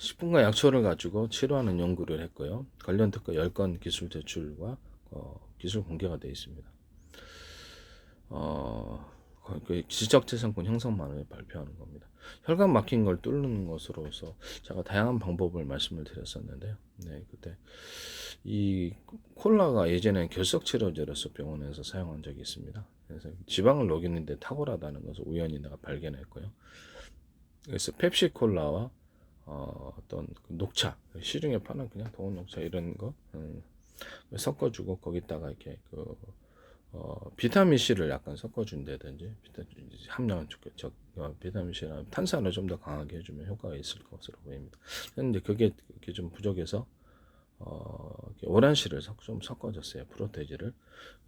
10분간 약초를 가지고 치료하는 연구를 했고요. 관련 특허 10건 기술 제출과 기술 공개가 되어 있습니다. 그 지적재산권 형성만을 발표하는 겁니다. 혈관 막힌 걸 뚫는 것으로서 제가 다양한 방법을 말씀을 드렸었는데요. 네, 그때 이 콜라가 예전에 결석 치료제로서 병원에서 사용한 적이 있습니다. 그래서 지방을 녹이는데 탁월하다는 것을 우연히 내가 발견했고요. 그래서 펩시콜라와 어떤 그 녹차, 시중에 파는 그냥 더운 녹차 이런 거 섞어주고 거기다가 이렇게 비타민 C를 약간 섞어준다든지 함량은 비타민 C나 탄산을 좀 더 강하게 해주면 효과가 있을 것으로 보입니다. 그런데 그게 좀 부족해서 오란씨를 좀 섞어줬어요. 프로테지를.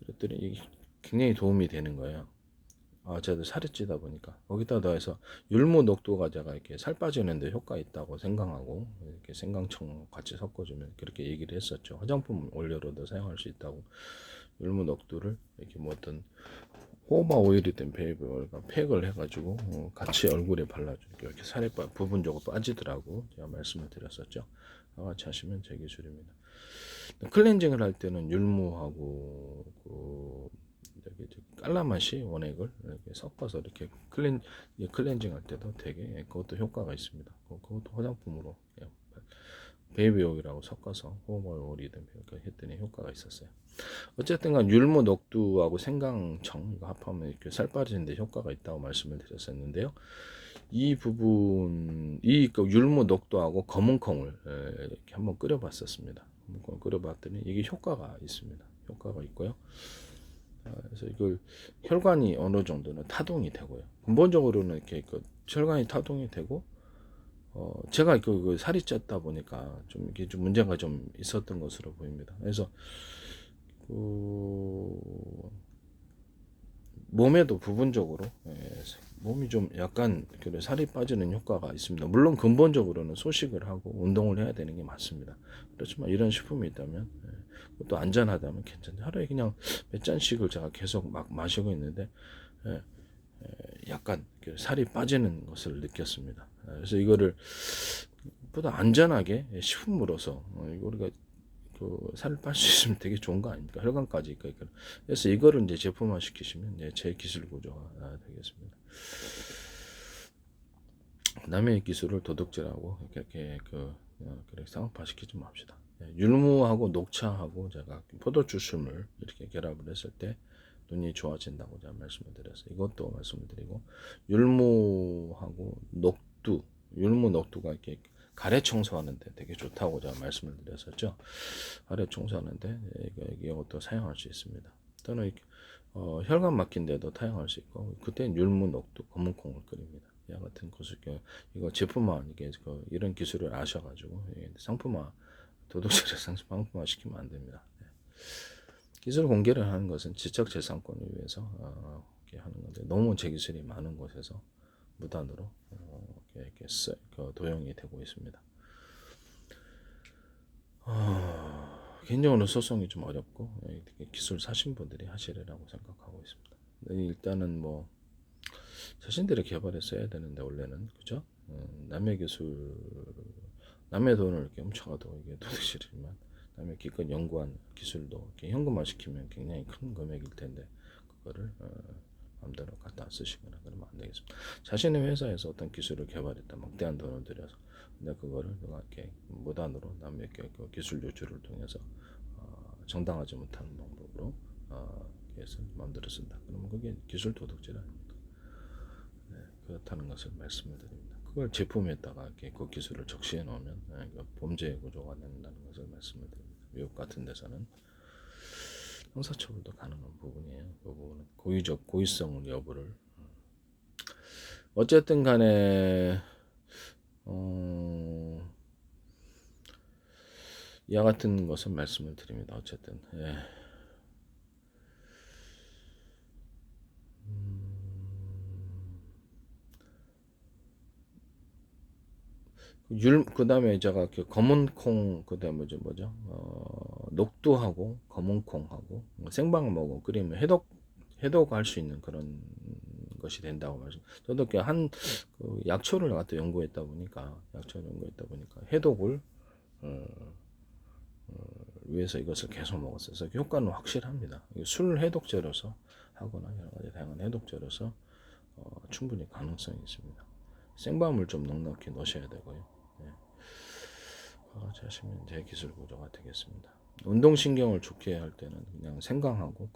그랬더니 이게 굉장히 도움이 되는 거예요. 저도 살이 찌다 보니까 거기다 더해서 율무 녹두가 제가 이렇게 살 빠지는데 효과 있다고 생강하고 이렇게 생강청 같이 섞어주면 그렇게 얘기를 했었죠. 화장품 원료로도 사용할 수 있다고. 율무 녹두를 이렇게 뭐 어떤 호바 오일이 된 베이비 오일과 팩을 해가지고 같이 얼굴에 발라주니까 이렇게 살이 부분적으로 빠지더라고 제가 말씀을 드렸었죠. 같이 하시면 제 기술입니다. 클렌징을 할 때는 율무하고 깔라맛이 원액을 이렇게 섞어서 이렇게 클렌징 할 때도 되게 그것도 효과가 있습니다. 그것도 화장품으로 베이비 오일하고 섞어서 호모 오일이든 했더니 효과가 있었어요. 어쨌든 간 율무 녹두하고 생강청 이거 합하면 이렇게 살 빠지는데 효과가 있다고 말씀을 드렸었는데요. 이 부분 그 율무 녹두하고 검은콩을 이렇게 한번 끓여봤었습니다. 끓여봤더니 이게 효과가 있습니다. 효과가 있고요. 그래서 이걸 혈관이 어느 정도는 타동이 되고요. 근본적으로는 이렇게 혈관이 타동이 되고 제가 그 살이 쪘다 보니까 좀 이게 좀 문제가 좀 있었던 것으로 보입니다. 그래서 몸에도 부분적으로 몸이 좀 약간 살이 빠지는 효과가 있습니다. 물론 근본적으로는 소식을 하고 운동을 해야 되는 게 맞습니다. 그렇지만 이런 식품이 있다면 또 안전하다면 괜찮아요. 하루에 그냥 몇 잔씩을 제가 계속 막 마시고 있는데 약간 살이 빠지는 것을 느꼈습니다. 그래서 이거를 보다 안전하게 식품으로서 우리가 살을 뺄 수 있으면 되게 좋은 거 아닙니까? 혈관까지 있니까. 그래서 이거를 이제 제품화 시키시면 제 기술 구조가 되겠습니다. 남의 기술을 도둑질하고 그렇게 상업화 시키지 맙시다. 율무하고 녹차하고 제가 포도 주스를 이렇게 결합을 했을 때 눈이 좋아진다고 제가 말씀을 드렸어요. 이것도 말씀을 드리고 율무하고 녹두, 율무 녹두가 이렇게 가래 청소하는데 되게 좋다고 제가 말씀을 드렸었죠. 가래 청소하는데 이것도 사용할 수 있습니다. 또는 혈관 막힌 데도 사용할 수 있고 그때는 율무 녹두 검은콩을 끓입니다. 이와 같은 기술 이거 제품화 이런 기술을 아셔가지고 상품화 도둑질해서 상품화 시키면 안 됩니다. 기술 공개를 하는 것은 지적재산권을 위해서 이렇게 하는 건데 너무 제 기술이 많은 곳에서 무단으로 이렇게 도용이 되고 있습니다. 개인적으로 소송이 좀 어렵고 기술 사신 분들이 하시리라고 생각하고 있습니다. 일단은 뭐 자신들이 개발해서 해야 되는데 원래는 그죠? 남의 기술, 남의 돈을 이렇게 훔쳐가도 이게 도둑질이지만 남의 기껏 연구한 기술도 이렇게 현금화 시키면 굉장히 큰 금액일 텐데 그거를 마음대로 갖다 쓰시거나 그러면 안 되겠습니다. 자신의 회사에서 어떤 기술을 개발했다 막대한 돈을 들여서 근데 그거를 이렇게 무단으로 남의 기술 유출을 통해서 정당하지 못한 방법으로 해서 마음대로 쓴다. 그러면 그게 기술 도둑질 아닙니까? 네, 그렇다는 것을 말씀을 드립니다. 그걸 제품에다가 이렇게 그 기술을 적시해 놓으면 범죄 구조가 된다는 것을 말씀을 드립니다. 미국 같은 데서는 형사처벌도 가능한 부분이에요. 그 부분은 고의성 여부를 어쨌든 간에 이와 같은 것을 말씀을 드립니다. 어쨌든 그 다음에 제가 검은콩 그 다음에 뭐죠 녹두하고 검은콩하고 생방 먹어 끓이면 해독할 수 있는 그런 것이 된다고 말씀. 저도 그 약초를 갖다 연구했다 보니까 해독을 어, 위해서 이것을 계속 먹었어요. 그래서 효과는 확실합니다. 술 해독제로서 하거나 여러 가지 다양한 해독제로서 충분히 가능성이 있습니다. 생밤을 좀 넉넉히 넣으셔야 되고요. 네. 하시면 제 기술 구조가 되겠습니다. 운동신경을 좋게 할 때는 그냥 생강하고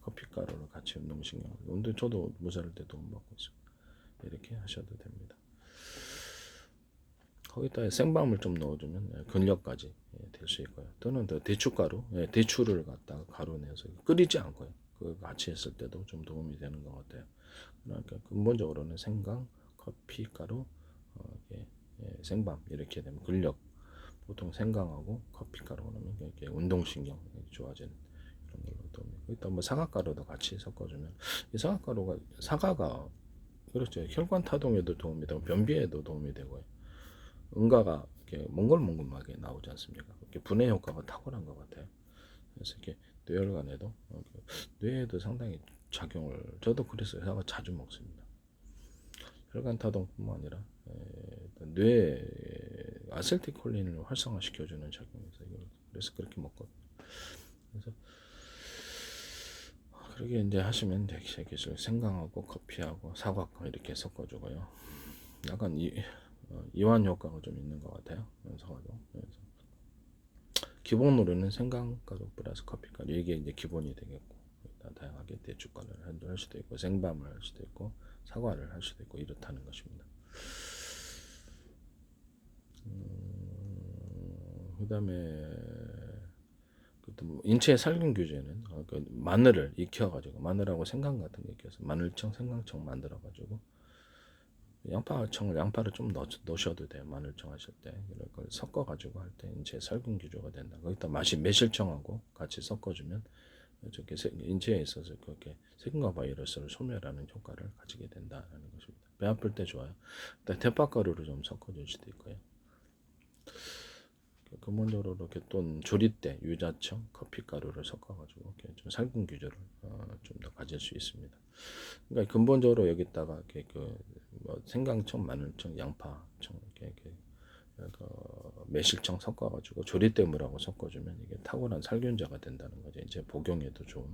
커피가루를 같이 운동신경. 저도 무사할 때 도움받고 있습니다. 이렇게 하셔도 됩니다. 거기다 생밤을 좀 넣어주면 근력까지 될 수 있고요. 또는 대추가루, 대추를 갖다가 가루 내서 끓이지 않고요. 그 같이 했을 때도 좀 도움이 되는 것 같아요. 그러니까 근본적으로는 생강, 커피가루, 생밤 이렇게 되면 근력. 보통 생강하고 커피가루 넣으면 이렇게 운동신경 좋아지는 이런 걸로 도움이. 거기다 뭐 사과가루도 같이 섞어주면 이 사과가 그렇죠. 혈관 타동에도 도움이 되고 변비에도 도움이 되고요. 응가가 이렇게 몽글몽글하게 나오지 않습니까? 이렇게 분해 효과가 탁월한 것 같아요. 그래서 이렇게 뇌혈관에도 뇌에도 상당히 작용을 저도 그랬어요. 사과 자주 먹습니다. 혈관 타동뿐만 아니라 뇌 아세틸콜린을 활성화시켜주는 작용에서 그래서 그렇게 먹거든요. 그래서 그렇게 이제 하시면 제 기술 생강하고 커피하고 사과 이렇게 섞어주고요. 약간 이완 효과가 좀 있는 것 같아요. 사과도. 그래서 기본으로는 생강가루 플러스 커피가루 이게 이제 기본이 되겠고 다양하게 대추가루를 할 수도 있고 생밤을 할 수도 있고 사과를 할 수도 있고 이렇다는 것입니다. 그다음에 인체 살균 규제는 마늘을 익혀가지고 마늘하고 생강 같은 거 익혀서 마늘청, 생강청 만들어가지고 양파를 좀 넣으셔도 돼요. 마늘청 하실 때 이런 걸 섞어가지고 할 때 인체 살균 규제가 된다. 거기다 매실청하고 같이 섞어주면 저게 인체에 있어서 그렇게 세균과 바이러스를 소멸하는 효과를 가지게 된다는 것입니다. 배 아플 때 좋아요. 대파가루를 좀 섞어줄 수도 있고요. 근본적으로 이렇게 또 조리 때 유자청, 커피가루를 섞어가지고 이렇게 좀 살균 규제를 좀 더 가질 수 있습니다. 그러니까 근본적으로 여기다가 이렇게 뭐 생강청, 마늘청, 양파청 이렇게 매실청 섞어가지고 조리 때 물하고 섞어주면 이게 탁월한 살균제가 된다는 거죠. 이제 복용에도 좋은.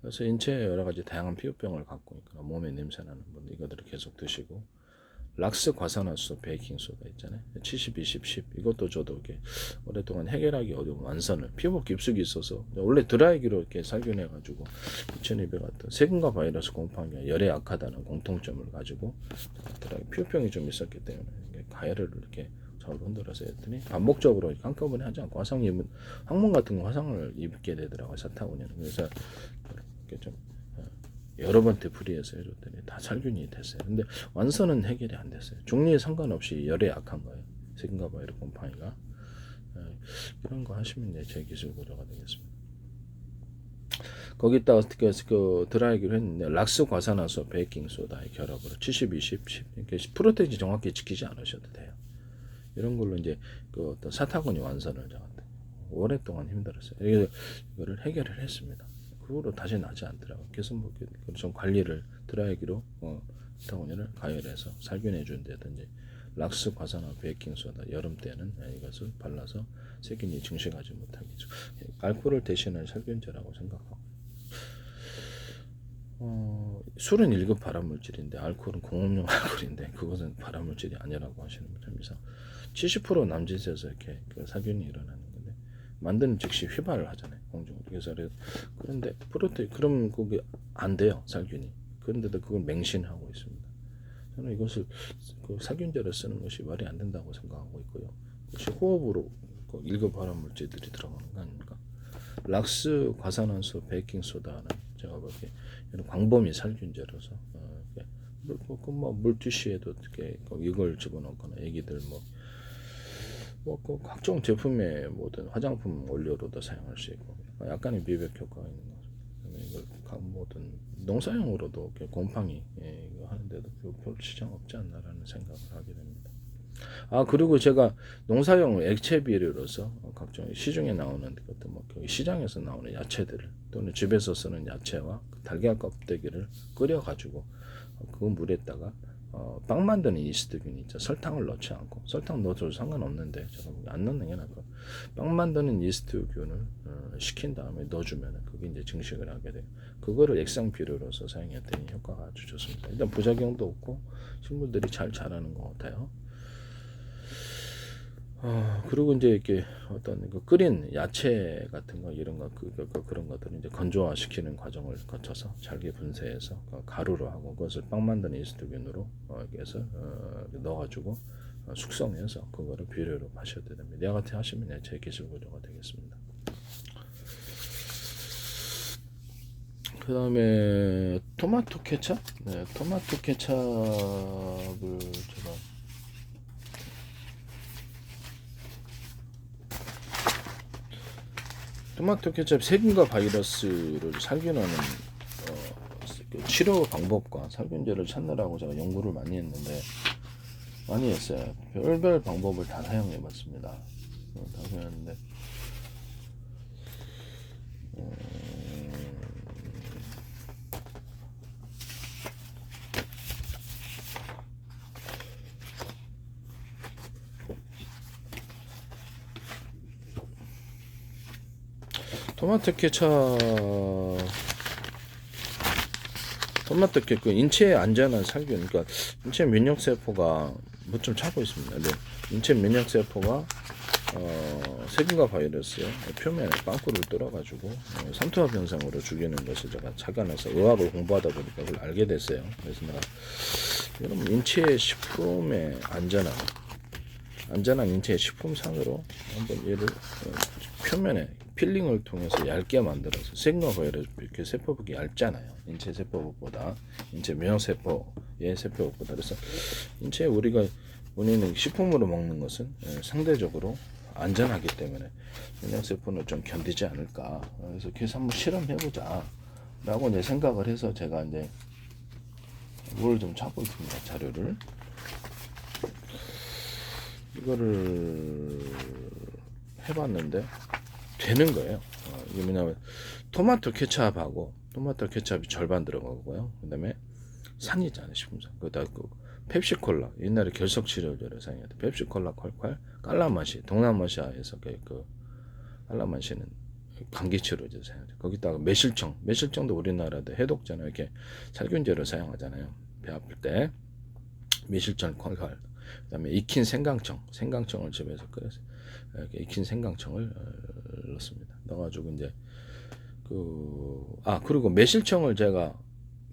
그래서 인체에 여러 가지 다양한 피부병을 갖고 있거나 몸에 냄새 나는 분 이거들을 계속 드시고. 락스 과산화수 베이킹소다 있잖아요. 70, 20, 10 이것도 저도 이렇게 오랫동안 해결하기 어려운 완선을 피부 깊숙이 있어서 원래 드라이기로 이렇게 살균해가지고 2200 같은 세균과 바이러스 곰팡이가 열에 약하다는 공통점을 가지고 드라이기 피부병이 좀 있었기 때문에 가열을 이렇게 좌우로 흔들어서 했더니 반복적으로 한꺼번에 하지 않고 화상 입은 항문 같은 거 화상을 입게 되더라고요. 사타구니는. 그래서 이렇게 좀 여러 번 되풀이해서 해줬더니 다 살균이 됐어요. 근데 완선은 해결이 안 됐어요. 종류에 상관없이 열에 약한 거예요. 세균과 바이러스 곰팡이가. 이런 거 하시면 제 기술 구조가 되겠습니다. 거기다가 어떻게 그 드라이기로 했는데 락스 과산화수 베이킹 소다의 결합으로 70, 20, 10 이렇게 프로테인이 정확히 지키지 않으셔도 돼요. 이런 걸로 이제 그 어떤 사타구니 완선을 저한테 오랫동안 힘들었어요. 이거를 해결을 했습니다. 그 후로 다시 나지 않더라고요. 계속 뭐 좀 관리를 드라이기로 사타구니를 가열해서 살균해 준다든지 락스 과산화 베이킹소다 여름 때는 이것을 발라서 세균이 증식하지 못하게 해줘. 알코올을 대신할 살균제라고 생각하고 술은 1급 발암물질인데 알코올은 공업용 알코올인데 그것은 발암물질이 아니라고 하시는 분들 이상 70% 남짓에서 이렇게 그 살균이 일어나는 건데 만드는 즉시 휘발을 하잖아요. 공중으로. 그래서 그런데 그럼 그게 안 돼요. 살균이. 그런데도 그걸 맹신하고 있습니다. 저는 이것을 그 살균제로 쓰는 것이 말이 안 된다고 생각하고 있고요. 혹시 호흡으로 그 1급 발암물질들이 들어가는 거 아닙니까? 락스 과산화수 베이킹소다는 제가 보기에 이런 광범위 살균제로서 뭐 물티슈에도 어떻게 이걸 집어넣거나 애기들 그 각종 제품에 모든 화장품 원료로도 사용할 수 있고 약간의 미백 효과가 있는 거죠. 이걸 모든 농사용으로도 곰팡이 이거 하는데도 별 시장 없지 않나라는 생각을 하게 됩니다. 그리고 제가 농사용 액체 비료로서 각종 시중에 나오는 것도 뭐 시장에서 나오는 야채들을 또는 집에서 쓰는 야채와 달걀 껍데기를 끓여 가지고 그 물에다가 빵 만드는 이스트균이 있죠. 설탕을 넣지 않고, 설탕 넣어도 상관없는데 제가 안 넣는 게 나아요. 빵 만드는 이스트균을 식힌 다음에 넣어주면 그게 이제 증식을 하게 돼요. 그거를 액상 비료로서 사용했더니 효과가 아주 좋습니다. 일단 부작용도 없고 식물들이 잘 자라는 것 같아요. 그리고 이제 이렇게 어떤 그 끓인 야채 같은 거 이런 거 그런 것들을 이제 건조화 시키는 과정을 거쳐서 잘게 분쇄해서 가루로 하고 그것을 빵 만드는 이스트균으로 이렇게 해서 넣어가지고 숙성해서 그거를 비료로 마셔야 됩니다. 이와 같이 하시면 제 기술 구조가 되겠습니다. 그 다음에 토마토 케찹? 네, 토마토 케찹을 제가 토마토 케첩 세균과 바이러스를 살균하는 그 치료 방법과 살균제를 찾느라고 제가 연구를 많이 했어요. 별별 방법을 다 사용해 봤습니다. 다 사용했는데 토마토 케첩 인체에 안전한 살균, 그러니까 인체 면역 세포가 뭐 좀 찾고 있습니다. 네. 인체 면역 세포가 세균과 바이러스의 표면에 빵꾸를 뚫어가지고 삼투압 현상으로 죽이는 것을 제가 착안해서 의학을 공부하다 보니까 그걸 알게 됐어요. 그래서 내가 여러분 인체 식품의 안전한 인체 식품상으로 한번 얘를 표면에 필링을 통해서 얇게 만들어서 세균과 바이러스 이렇게 세포벽이 얇잖아요. 인체 세포벽보다 인체 면역세포의 세포벽보다. 그래서 인체에 우리가 본인은 식품으로 먹는 것은 상대적으로 안전하기 때문에 면역세포는 좀 견디지 않을까. 그래서 그래서 한번 실험해보자 라고 이제 생각을 해서 제가 이제 뭘 좀 찾고 있습니다. 자료를. 이거를 해봤는데 되는 거예요. 이게 뭐냐면 토마토 케찹이 절반 들어가고요. 그 다음에 상이 있잖아요. 식품상. 그다음 그 펩시콜라, 옛날에 결석치료제를 사용했던 펩시콜라 콸콸, 깔라마시, 동남아시아에서 그 깔라마시는 감기치료제 사용해요. 거기다가 매실청도 우리나라도 해독제나 이렇게 살균제로 사용하잖아요. 배 아플 때 매실청 콸콸. 그다음에 익힌 생강청을 집에서 끓여서 이렇게 익힌 생강청을 넣습니다. 넣어가지고 이제 그리고 매실청을 제가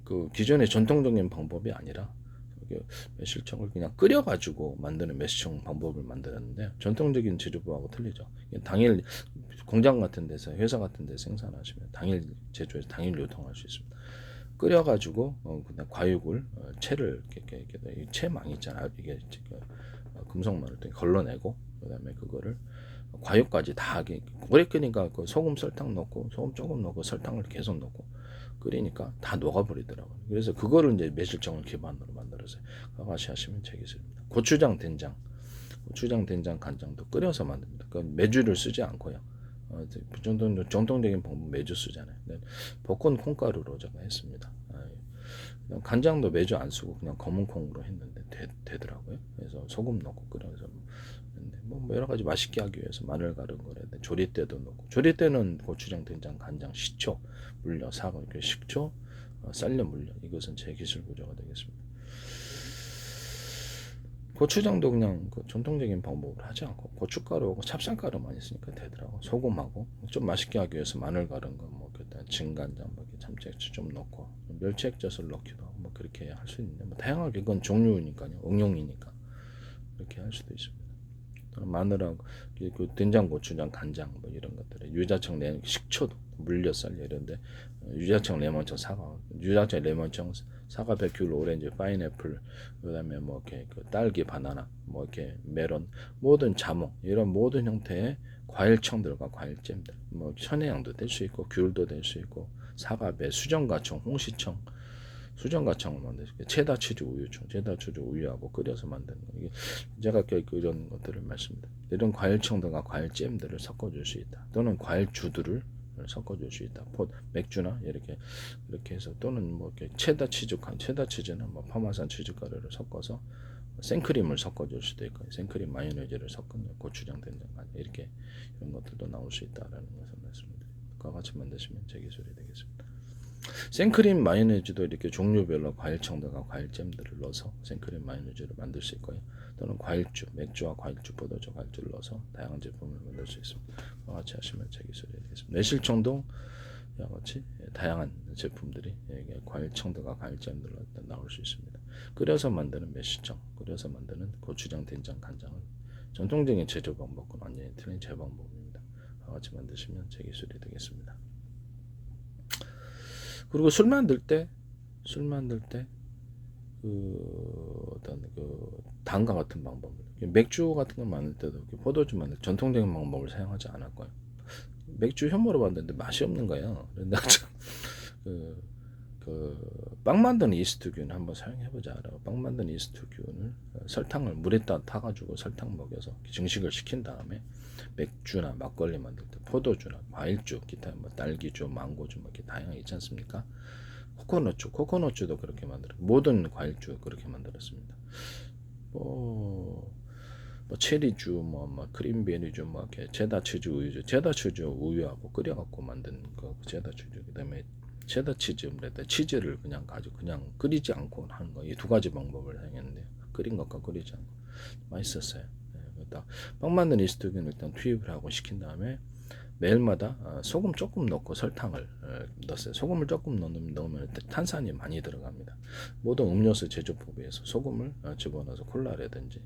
그 기존의 전통적인 방법이 아니라 매실청을 그냥 끓여가지고 만드는 매실청 방법을 만들었는데 전통적인 제조법하고 틀리죠. 당일 공장 같은 데서 회사 같은 데 생산하시면 당일 제조해서 당일 유통할 수 있습니다. 끓여가지고 그냥 과육을 채를 이렇게 채망 있잖아요. 이게 금속만을 걸러내고 그다음에 그거를 과육까지 다 오래 끓이니까 그 소금 설탕 넣고 소금 조금 넣고 설탕을 계속 넣고 끓이니까 다 녹아버리더라고요. 그래서 그거를 이제 매실청을 기반으로 만들어서 같이 하시면 되겠습니다. 고추장, 된장, 간장도 끓여서 만듭니다. 그 메주를 쓰지 않고요. 정통적인 방법 메주 쓰잖아요. 볶은 콩가루로 제가 했습니다. 간장도 메주 안 쓰고 그냥 검은 콩으로 했는데 되더라고요. 그래서 소금 넣고 끓여서 뭐 여러 가지 맛있게 하기 위해서 마늘 가른 거래. 조리대도 넣고 조리대는 고추장, 된장, 간장, 식초, 물엿, 사과 이렇게 식초, 쌀려 물엿 이것은 제 기술 구조가 되겠습니다. 고추장도 그냥 그 전통적인 방법으로 하지 않고 고춧가루하고 찹쌀가루 많이 쓰니까 되더라고. 소금하고 좀 맛있게 하기 위해서 마늘 가른 거, 뭐 그때 진간장, 뭐 참깨액젓 좀 넣고 멸치액젓을 넣기도 하고 뭐 그렇게 할 수 있는데 뭐 다양하게 이건 종류니까요, 응용이니까 그렇게 할 수도 있습니다. 마늘하고 그 된장, 고추장, 간장 뭐 이런 것들에 유자청, 식초도 물엿, 쌀려 이런데 유자청, 레몬청, 사과, 유자청, 레몬청, 사과, 백귤, 오렌지, 파인애플, 그다음에 뭐 이렇게 그 딸기, 바나나, 뭐 이렇게 메론, 모든 자몽 이런 모든 형태의 과일청들과 과일잼들, 뭐 천혜향도 될 수 있고 귤도 될 수 있고 사과배, 수정과청, 홍시청, 수정가청을 만드시고 체다 치즈 우유청, 체다 치즈 우유하고 끓여서 만드는 거. 이게 제가 이런 것들을 말씀드립니다. 이런 과일청들과 과일잼들을 섞어줄 수 있다. 또는 과일주들을 섞어줄 수 있다. 맥주나 이렇게 해서 또는 뭐 이렇게 체다 치즈는 뭐 파마산 치즈가루를 섞어서 생크림을 섞어줄 수도 있고 생크림 마요네즈를 섞은 고추장 된장 이렇게 이런 것들도 나올 수 있다라는 것을 말씀드립니다. 그와 같이 만드시면 제 기술이 되겠습니다. 생크림 마요네즈도 이렇게 종류별로 과일청들과 과일잼들을 넣어서 생크림 마요네즈를 만들 수 있고요. 또는 과일주, 맥주와 과일주, 포도주, 과일주를 넣어서 다양한 제품을 만들 수 있습니다. 그와 같이 하시면 제 기술이 되겠습니다. 매실청도 이와 같이 다양한 제품들이 과일청들과 과일잼들로 나올 수 있습니다. 끓여서 만드는 매실청, 끓여서 만드는 고추장, 된장, 간장은 전통적인 제조 방법과 완전히 틀린 제조 방법입니다. 그와 같이 만드시면 제 기술이 되겠습니다. 그리고 술 만들 때 어떤 당과 같은 방법을 맥주 같은 거 만들 때도 포도주 만들 전통적인 방법을 사용하지 않았고요. 맥주 현모로 만드는데 맛이 없는 거예요. 그런데 빵 만드는 이스트균 한번 사용해보자. 빵 만드는 이스트균을 설탕을 물에다 타가지고 설탕 먹여서 증식을 시킨 다음에 맥주나 막걸리 만들 때 포도주나 과일주, 기타 뭐 딸기주, 망고주 뭐 이렇게 다양하게 있지 않습니까? 코코넛주도 그렇게 만들어. 모든 과일주 그렇게 만들었습니다. 뭐 체리주, 뭐 크림베리주, 뭐 이렇게 체다 치즈 우유주, 체다 치즈 우유하고 끓여갖고 만든 거 체다 치즈. 그다음에 체다 치즈, 치즈를 그냥 가지고 그냥 끓이지 않고 하는 거. 이 두 가지 방법을 사용했는데 끓인 것과 끓이지 않고 맛있었어요. 일단 빵 만드는 이스트균 일단 투입을 하고 식힌 다음에 매일마다 소금 조금 넣고 설탕을 넣었어요. 소금을 조금 넣으면 탄산이 많이 들어갑니다. 모든 음료수 제조법에서 소금을 집어넣어서 콜라라든지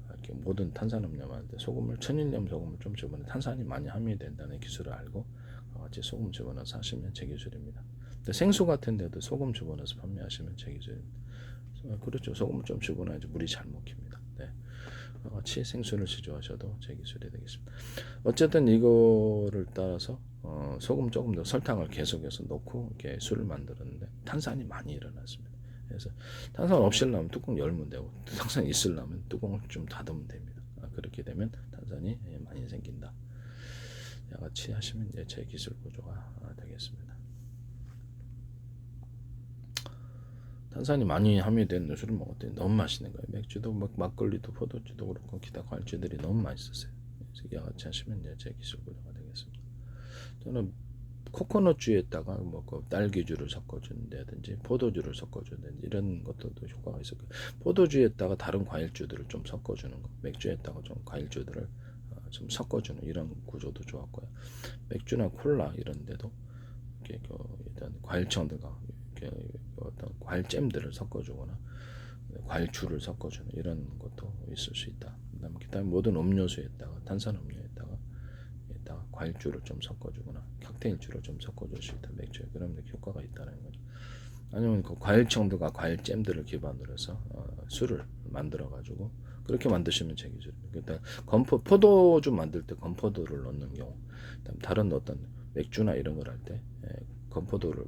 이렇게 모든 탄산음료 할 때 소금을 천일염 소금을 좀 집어넣으면 탄산이 많이 함유된다는 기술을 알고 같이 소금 집어넣어서 하시면 제 기술입니다. 생수 같은 데도 소금 집어넣어서 판매하시면 제 기술입니다. 그렇죠. 소금을 좀 집어넣어야지 물이 잘 먹힙니다. 네. 같이 생수를 시조하셔도 제 기술이 되겠습니다. 어쨌든 이거를 따라서 소금 조금 더 설탕을 계속해서 넣고 이렇게 술을 만들었는데 탄산이 많이 일어났습니다. 그래서 탄산 없으려면 뚜껑 열면 되고 탄산 있으려면 뚜껑을 좀 닫으면 됩니다. 그렇게 되면 탄산이 많이 생긴다. 같이 하시면 이제 제 기술 구조가 되겠습니다. 탄산이 많이 함유된 술을 먹었더니 너무 맛있는 거예요. 맥주도 막걸리도 포도주도 그렇고 기타 과일주들이 너무 맛있었어요. 그래서 이와 같이 하시면 이제 제 기술 구조가 되겠습니다. 저는 코코넛주에다가 딸기주를 섞어준다든지 포도주를 섞어준다든지 이런 것들도 효과가 있었고 포도주에다가 다른 과일주들을 좀 섞어주는 거, 맥주에다가 좀 과일주들을 좀 섞어주는 이런 구조도 좋았고요. 맥주나 콜라 이런 데도 이렇게 일단 과일청들과 이렇게 어떤 과일잼들을 섞어주거나 과일주를 섞어주는 이런 것도 있을 수 있다. 그다음에 모든 음료수에다가 탄산음료에다가 과일주를 좀 섞어주거나 칵테일주를 좀 섞어줄 수 있다. 맥주에 그러면 효과가 있다는 거죠. 아니면 그 과일청들과 과일잼들을 기반으로 해서 술을 만들어 가지고 그렇게 만드시면 제 기술입니다. 일단 포도주 만들 때 건포도를 넣는 경우, 다른 어떤 맥주나 이런 걸 할 때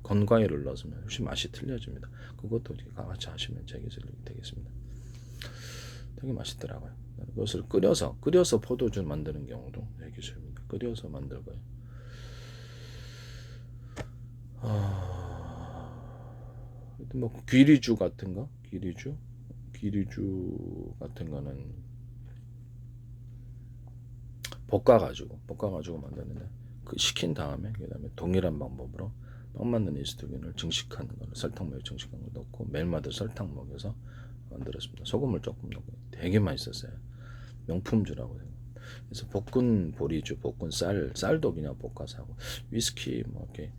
건과일을 넣으면 훨씬 맛이 틀려집니다. 그것도 같이 하시면 제 기술이 되겠습니다. 되게 맛있더라고요. 그것을 끓여서 포도주 만드는 경우도 제 기술입니다. 끓여서 만들고요. 뭐 귀리주 같은 거, 귀리주 같은 거는 볶아가지고 만드는데 그 식힌 다음에 그다음에 동일한 방법으로 빵 만드는 이스트균을 증식하는 거를 설탕 먹여 증식한 거 넣고 매일마다 설탕 먹여서 만들었습니다. 소금을 조금 넣고 되게 맛있었어요. 명품주라고 해요. 그래서 볶은 보리주, 볶은 쌀도 그냥 볶아서 하고 위스키 이렇게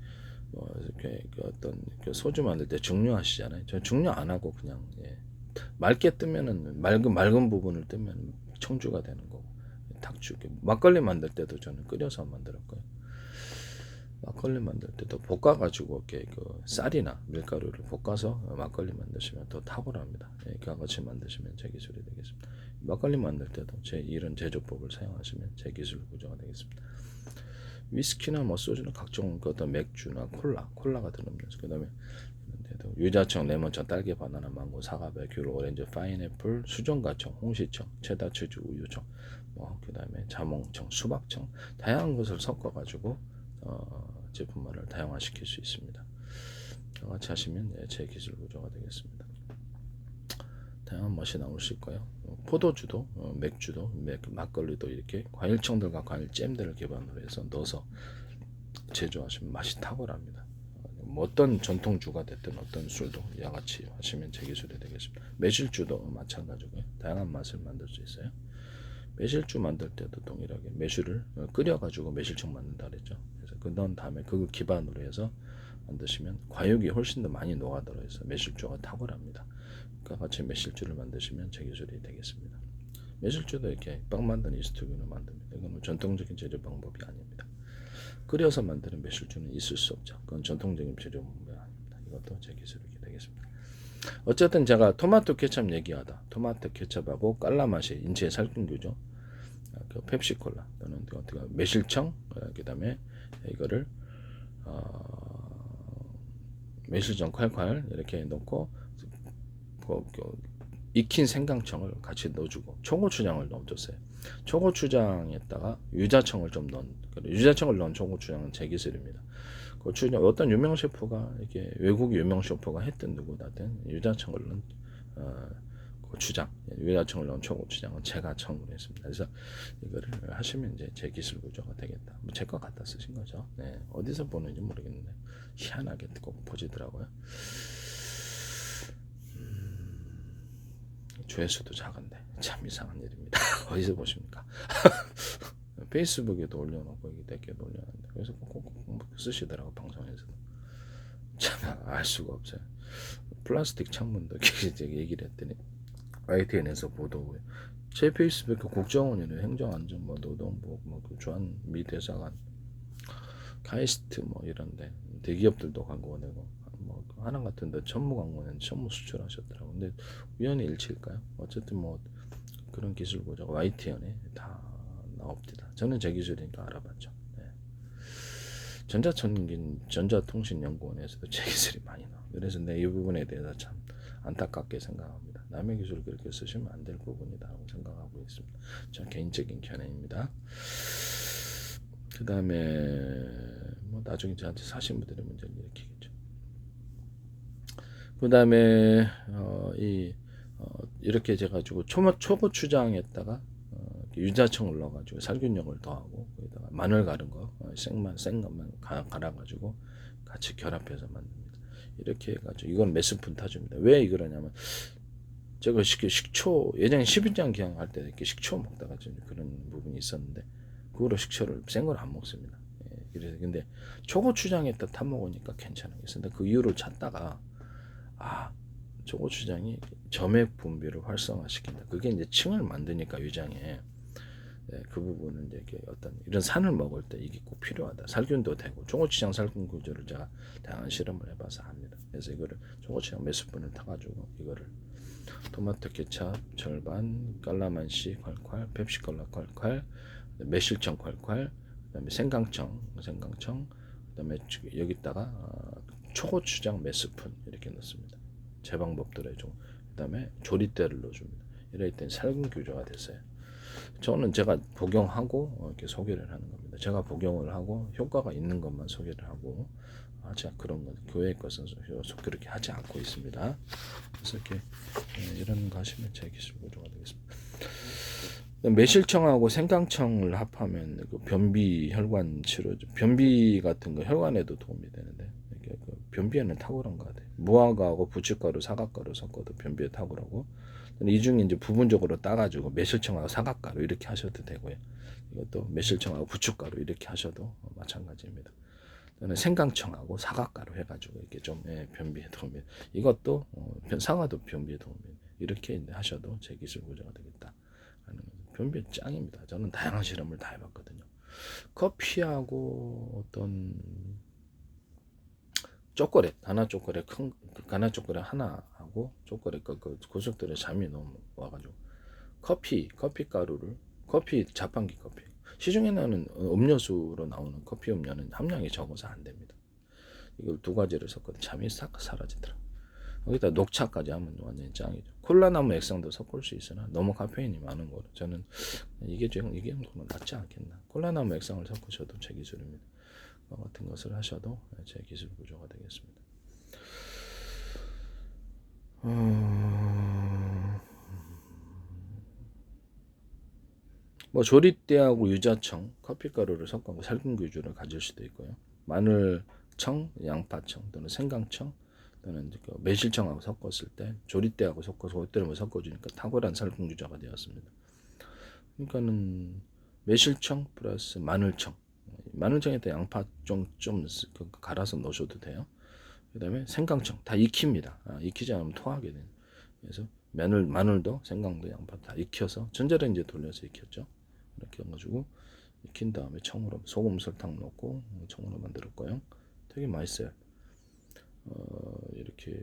어떤 소주 만들 때 증류하시잖아요. 저 증류 안 하고 그냥 맑게 뜨면은 맑은 부분을 뜨면 청주가 되는 거고 탁주. 막걸리 만들 때도 저는 끓여서 만들었고요. 막걸리 만들 때도 볶아가지고 이렇게 쌀이나 밀가루를 볶아서 막걸리 만드시면 더 탁월합니다. 이렇게 같이 만드시면 제 기술이 되겠습니다. 막걸리 만들 때도 이런 제조법을 사용하시면 제 기술 구조가 되겠습니다. 위스키나 소주나 각종 어떤 맥주나 콜라 같은 음료수, 그다음에 근데도 유자청, 레몬청, 딸기, 바나나, 망고, 사과배, 귤, 오렌지, 파인애플, 수정과청, 홍시청, 체다, 치즈, 우유청, 뭐 그다음에 자몽청, 수박청 다양한 것을 섞어가지고 제품만을 다양화시킬 수 있습니다. 같이 하시면 제 기술 구조가 되겠습니다. 다양한 맛이 나올 수 있고요. 포도주도, 맥주도, 막걸리도 이렇게 과일청들과 과일잼들을 기반으로 해서 넣어서 제조하시면 맛이 탁월합니다. 뭐 어떤 전통주가 됐든 어떤 술도 야같이 하시면 제 기술이 되겠습니다. 매실주도 마찬가지고요. 다양한 맛을 만들 수 있어요. 매실주 만들 때도 동일하게 매실을 끓여가지고 매실청 만든다 그랬죠. 그래서 그 넣은 다음에 그걸 기반으로 해서 만드시면 과육이 훨씬 더 많이 녹아들어서 매실주가 탁월합니다. 그러니까 같이 매실주를 만드시면 제 기술이 되겠습니다. 매실주도 이렇게 빵 만드는 이스트균을 만듭니다. 이건 전통적인 제조 방법이 아닙니다. 끓여서 만드는 매실주는 있을 수 없죠. 그건 전통적인 제조 방법이 아닙니다. 이것도 제 기술이 되겠습니다. 어쨌든 제가 토마토 케첩 얘기하다 토마토 케첩하고 깔라맛이 인체의 살균규죠. 그 펩시콜라 또는 매실청 그다음에 이거를 매실청 콸콸 이렇게 넣고 익힌 생강청을 같이 넣어주고 초고추장을 넣어줬어요. 초고추장에다가 유자청을 좀 넣은 유자청을 넣은 초고추장은 제 기술입니다. 고추장 어떤 유명 셰프가 이렇게 외국 유명 셰프가 했던 누구다든 유자청을 넣은 고추장 유자청을 넣은 초고추장은 제가 처음으로 했습니다. 그래서 이거를 하시면 이제 제 기술 구조가 되겠다. 뭐 제 거 갖다 쓰신 거죠. 네, 어디서 보는지 모르겠는데 희한하게 꼭 보지더라고요. 조회수도 작은데 참 이상한 일입니다. 어디서 보십니까? 페이스북에도 올려놓고 여기 댓글도 올려놨는데 그래서 꼭 쓰시더라고 방송에서도. 참 알 수가 없어요. 플라스틱 창문도 얘기를 했더니 ITN에서 보도 제 페이스북 국정원이네 행정안전 뭐 노동부 뭐 주한 미 대사관 카이스트 뭐 이런데 대기업들도 광고 내고 뭐 하나 같은데 전무 광고는 전무 수출하셨더라고. 근데 우연히 일치일까요? 어쨌든 뭐 그런 기술 구조가 YTN에 다 나옵니다. 저는 제 기술이니까 알아봤죠. 네. 전자통신연구원에서도 제 기술이 많이 나와. 그래서 내 이 부분에 대해서 참 안타깝게 생각합니다. 남의 기술을 그렇게 쓰시면 안 될 부분이다라고 생각하고 있습니다. 저 개인적인 견해입니다. 그 다음에 뭐 나중에 저한테 사신 분들의 문제를 일으키겠죠. 그 다음에 이렇게 해가지고 초고추장에다가 유자청을 넣어가지고 살균력을 더하고 거기다가 마늘 갈은 거 생것만 갈아가지고 같이 결합해서 만듭니다. 이렇게 해가지고 이건 몇 스푼 타줍니다. 왜 이거냐면 제가 식초 예전에 12장 기항 할 때 이렇게 식초 먹다가 그런 부분이 있었는데 그거로 식초를 센 걸 안 먹습니다. 그래서 근데 초고추장에다 타 먹으니까 괜찮아요. 근데 그 이유를 찾다가 초고추장이 점액 분비를 활성화시킨다. 그게 이제 층을 만드니까 위장에 그 부분은 이제 어떤 이런 산을 먹을 때 이게 꼭 필요하다. 살균도 되고 초고추장 살균 구조를 제가 다양한 실험을 해봐서 합니다. 그래서 이거를 초고추장 몇 스푼을 타가지고 이거를 토마토 케찹 절반, 깔라만시 콸콸, 펩시콜라 콸콸, 매실청 콸콸, 그다음에 생강청, 그다음에 여기다가 초고추장 몇 스푼 이렇게 넣습니다. 제 방법대로 해주고 그다음에 조리대를 넣어줍니다. 이럴 땐 살균 구조가 됐어요. 저는 제가 복용하고 이렇게 소개를 하는 겁니다. 제가 복용을 하고 효과가 있는 것만 소개를 하고 그런 것 교회의 것은 그렇게 하지 않고 있습니다. 그래서 이렇게 이런 거 하시면 제 기술 구조가 되겠습니다. 매실청하고 생강청을 합하면 그 변비 혈관 치료, 변비 같은 거 혈관에도 도움이 되는데 이렇게 그 변비에는 탁월한 것 같아요. 무화과하고 부추가루, 사과가루 섞어도 변비에 탁월하고 이 중에 이제 부분적으로 따가지고 매실청하고 사과가루 이렇게 하셔도 되고요. 이것도 매실청하고 부추가루 이렇게 하셔도 마찬가지입니다. 생강청하고 사과가루 해가지고 이렇게 좀 변비에 도움이. 이것도 사과도 변비에 도움이. 이렇게 하셔도 제 기술 구조가 되겠다. 변비 짱입니다. 저는 다양한 실험을 다 해봤거든요. 커피하고 어떤 초콜릿, 가나 초콜릿 가나 초콜릿 하나 하고 초콜릿 그 고속들에 잠이 너무 와가지고 커피 가루를 커피 자판기 커피 시중에 나오는 음료수로 나오는 커피 음료는 함량이 적어서 안 됩니다. 이걸 두 가지를 섞어도 잠이 싹 사라지더라. 여기다 녹차까지 하면 완전히 짱이죠. 콜라나무 액상도 섞을 수 있으나 너무 카페인이 많은 거로 저는 이게 정도는 낫지 않겠나. 콜라나무 액상을 섞으셔도 제 기술입니다. 같은 것을 하셔도 제 기술 구조가 되겠습니다. 뭐 조리대하고 유자청, 커피가루를 섞어 살균 기주를 가질 수도 있고요. 마늘청, 양파청 또는 생강청 또는 그 매실청하고 섞었을 때 조리대하고 섞어서 그때를 섞어주니까 탁월한 살균 기주가 되었습니다. 그러니까는 매실청 플러스 마늘청, 마늘청에다 양파 좀 갈아서 넣으셔도 돼요. 그다음에 생강청 다 익힙니다. 익히지 않으면 토하게 돼요. 그래서 마늘도 생강도 양파 다 익혀서 전자레인지에 돌려서 익혔죠. 이렇게 해가지고 익힌 다음에 청으로 소금 설탕 넣고 청으로 만들었고요. 되게 맛있어요. 이렇게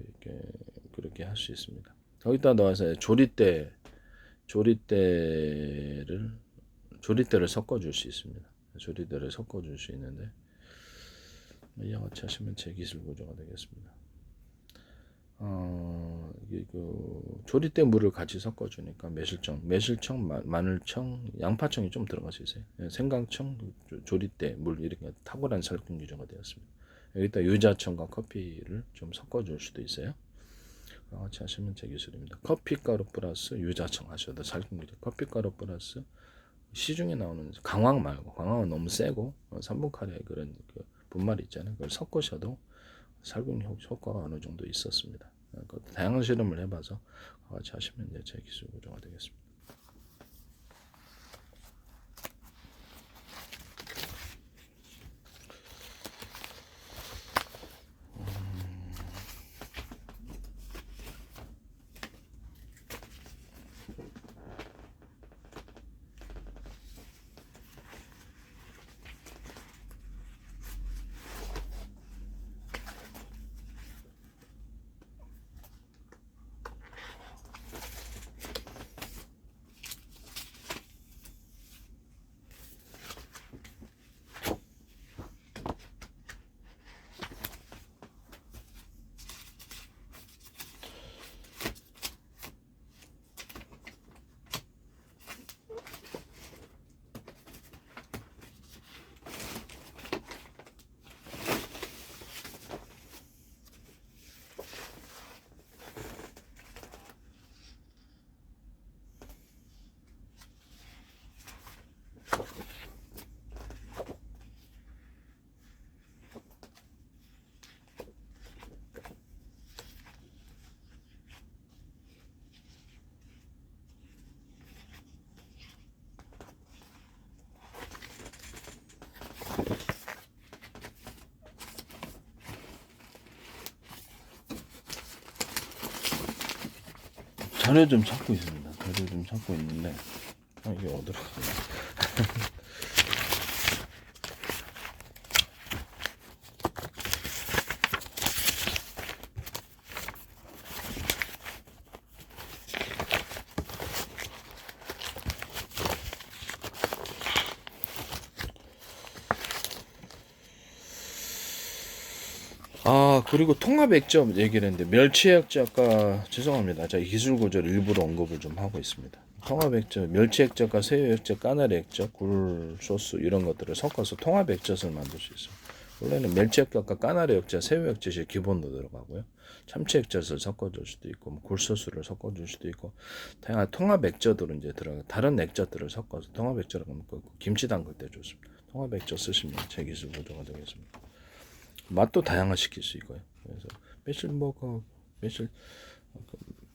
그렇게 할 수 있습니다. 거기다 넣어서 조리대를 섞어줄 수 있습니다. 조리대를 섞어줄 수 있는데 이와 같이 하시면 제 기술 구조가 되겠습니다. 이게 그 조리대 물을 같이 섞어주니까 매실청, 마늘청, 양파청이 좀 들어갈 수 있어요. 생강청, 조리대 물 이렇게 탁월한 살균 기조가 되었습니다. 여기다 유자청과 커피를 좀 섞어줄 수도 있어요. 같이 하시면 제 기술입니다. 커피가루 플러스 유자청 하셔도 살균 기조. 커피가루 플러스 시중에 나오는 강황 말고 강황은 너무 세고 3분 카레 그런 그 분말 있잖아요. 그걸 섞으셔도 살균 효과가 어느 정도 있었습니다. 다양한 실험을 해봐서 같이 하시면 이제 제 기술 구조가 되겠습니다. 자료 좀 찾고 있습니다. 자료 좀 찾고 있는데 이게 어디로 가냐. 그리고 통합액젓 얘기를 했는데 멸치액젓 아까 죄송합니다. 제가 기술구조를 일부러 언급을 좀 하고 있습니다. 통합액젓, 멸치액젓과 새우액젓, 까나리액젓, 굴소스 이런 것들을 섞어서 통합액젓을 만들 수 있어요. 원래는 멸치액젓과 까나리액젓, 새우액젓이 기본으로 들어가고요. 참치액젓을 섞어줄 수도 있고 뭐 굴소스를 섞어줄 수도 있고 다양한 통합액젓으로 이제 들어가 다른 액젓들을 섞어서 통합액젓을 김치 담글 때 좋습니다. 통합액젓 쓰시면 제 기술구조가 되겠습니다. 맛도 다양화시킬 수 있고요. 그래서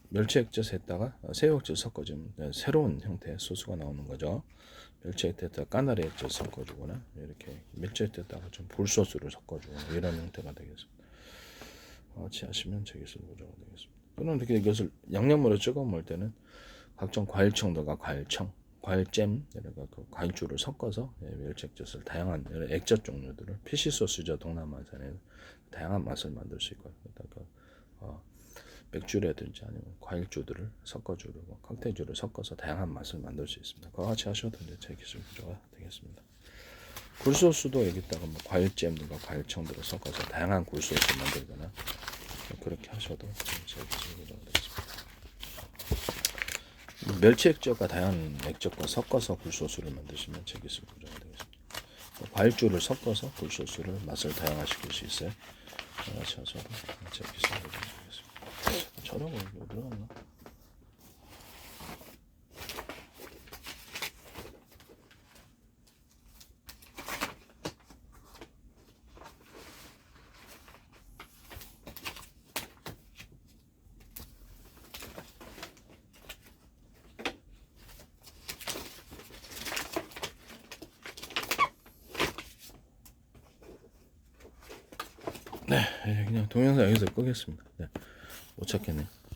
멸치액젓에다가 새우액젓 섞어주면 새로운 형태의 소스가 나오는 거죠. 멸치액젓에다가 까나리 액젓 섞어주거나 이렇게 멸치액젓에다가 좀 굴소스를 섞어주거나 이런 형태가 되겠습니다. 같이 하시면 제 기술 구조가 되겠습니다. 또는 이렇게 이것을 양념으로 찍어 먹을 때는 각종 과일청도가 과일잼, 그 과일주를 섞어서 멸치액젓을 다양한 액젓 종류들을 피시 소스죠. 동남아시아에는 다양한 맛을 만들 수 있고요. 맥주라든지 아니면 과일주들을 섞어주고 칵테일주를 섞어서 다양한 맛을 만들 수 있습니다. 그와 같이 하셔도 이제 제 기술 구조가 되겠습니다. 굴소스도 여기다가 뭐 과일잼들과 과일청들을 섞어서 다양한 굴소스 만들거나 그렇게 하셔도 제기술이라고 되겠습니다. 멸치 액젓과 다양한 액젓과 섞어서 굴소스를 만드시면 제기술이라고 되겠습니다. 과일주를 섞어서 굴소스를 맛을 다양화시킬 수 있어요. 같이 하셔도 제기술이라고 되겠습니다. 저런 거 어디 들어갔나? 네, 그냥 동영상 여기서 끄겠습니다. 네, 못 찾겠네요.